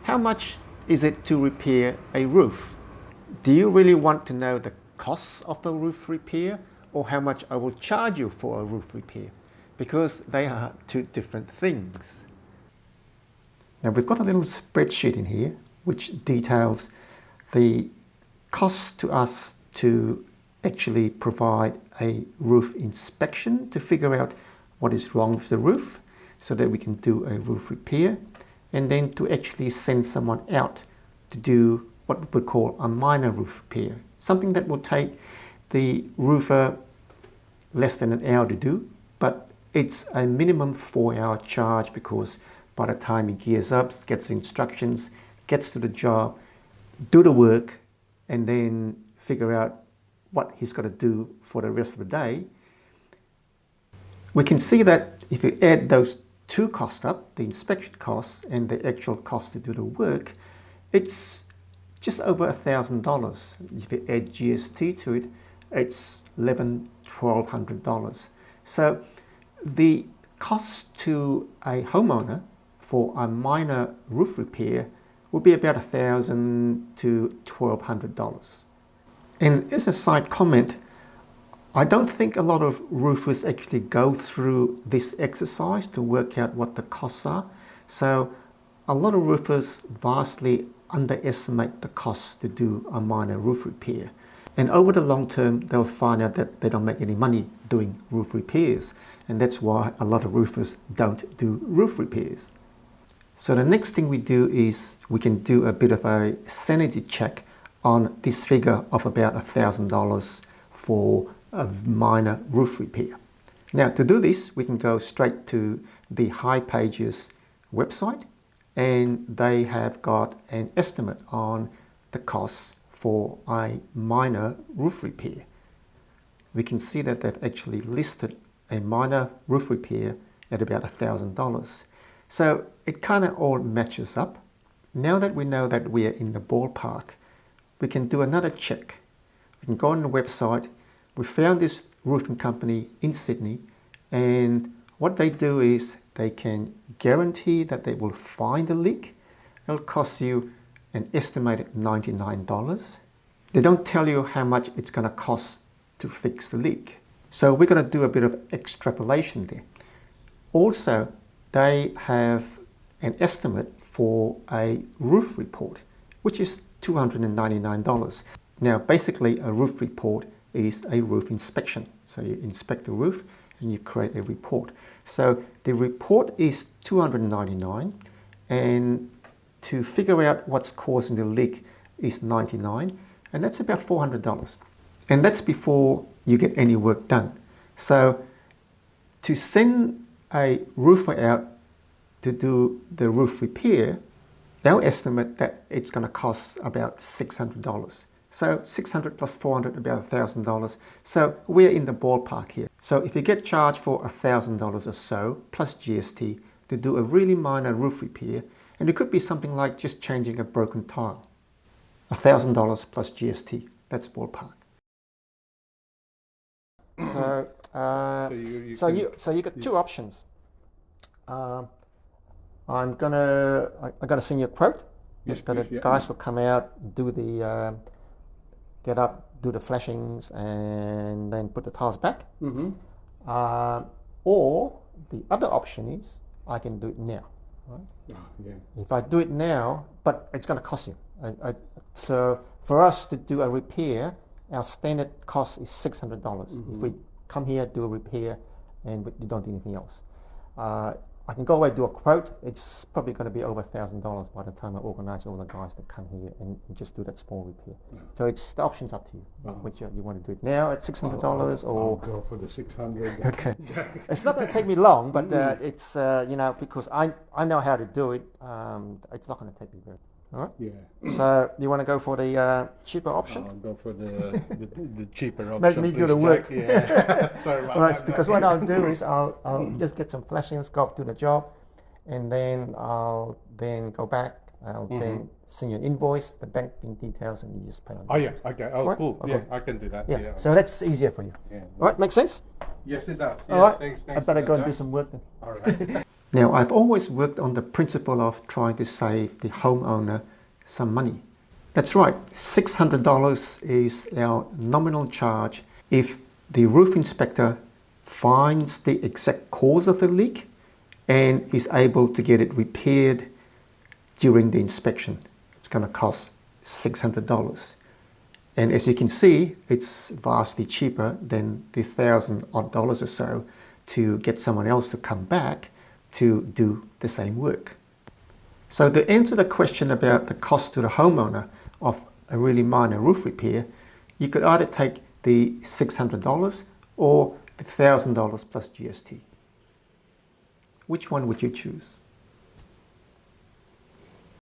how much is it to repair a roof? Do you really want to know the costs of a roof repair or how much I will charge you for a roof repair? Because they are two different things. Now we've got a little spreadsheet in here which details the costs to us to actually provide a roof inspection to figure out what is wrong with the roof so that we can do a roof repair, and then to actually send someone out to do what we call a minor roof repair, something that will take the roofer less than an hour to do, but it's a minimum 4-hour charge because by the time he gears up, gets the instructions, gets to the job, do the work, and then figure out what he's got to do for the rest of the day, we can see that if you add those two costs up, the inspection costs and the actual cost to do the work, it's just over $1,000. If you add GST to it, it's $1,100–1,200. So the cost to a homeowner for a minor roof repair would be about $1,000–1,200. And as a side comment, I don't think a lot of roofers actually go through this exercise to work out what the costs are. So a lot of roofers vastly underestimate the costs to do a minor roof repair. And over the long term, they'll find out that they don't make any money doing roof repairs. And that's why a lot of roofers don't do roof repairs. So the next thing we do is we can do a bit of a sanity check on this figure of about $1,000 for a minor roof repair. Now to do this, we can go straight to the hipages website, and they have got an estimate on the costs for a minor roof repair. We can see that they've actually listed a minor roof repair at about $1,000. So it kind of all matches up. Now that we know that we are in the ballpark, we can do another check. We can go on the website. We found this roofing company in Sydney, and what they do is they can guarantee that they will find a leak. It'll cost you an estimated $99. They don't tell you how much it's going to cost to fix the leak. So we're going to do a bit of extrapolation there. Also, they have an estimate for a roof report, which is $299. Now, basically, a roof report is a roof inspection. So you inspect the roof and you create a report. So the report is $299, and to figure out what's causing the leak is $99, and that's about $400. And that's before you get any work done. So to send a roofer out to do the roof repair, they'll estimate that it's going to cost about $600. So 600 plus 400, about $1,000. So we're in the ballpark here. So if you get charged for $1,000 or so, plus GST, to do a really minor roof repair, and it could be something like just changing a broken tile, $1,000 plus GST, that's ballpark. So you got two options. I gotta send you a quote. Yes, the please, yeah. guys will come out, do the get up, do the flashings, and then put the tiles back. Mm-hmm. Or the other option is I can do it now. Right? Oh, yeah. If I do it now, but it's going to cost you. So for us to do a repair, our standard cost is $600. Mm-hmm. If we come here, do a repair, and we don't do anything else. I can go away, do a quote. It's probably going to be over $1,000 by the time I organize all the guys that come here and just do that small repair. Yeah. So it's the option's up to you. Which you want to do it now at $600 or I'll go for the 600. Okay. It's not going to take me long, but it's because I know how to do it. It's not going to take me very. All right. Yeah. So you want to go for the cheaper option? I'll go for the cheaper option. Make me do the work. Yeah. Sorry about right, that. because what I'll do is I'll just get some flashings, go up, do the job, and then I'll then go back. I'll then send you an invoice, the banking details, and you just pay on it. Oh yeah. Okay. Oh right? cool. Okay. Yeah, I can do that. Yeah. Yeah. So that's easier for you. Yeah. All right. Makes sense? Yes, it does. Yeah, All right. Thanks I better for go that, and do Jack. some work then. All right. Now, I've always worked on the principle of trying to save the homeowner some money. That's right, $600 is our nominal charge if the roof inspector finds the exact cause of the leak and is able to get it repaired during the inspection. It's going to cost $600. And as you can see, it's vastly cheaper than the $1,000 or so to get someone else to come back to do the same work. So to answer the question about the cost to the homeowner of a really minor roof repair, you could either take the $600 or the $1,000 plus GST. Which one would you choose?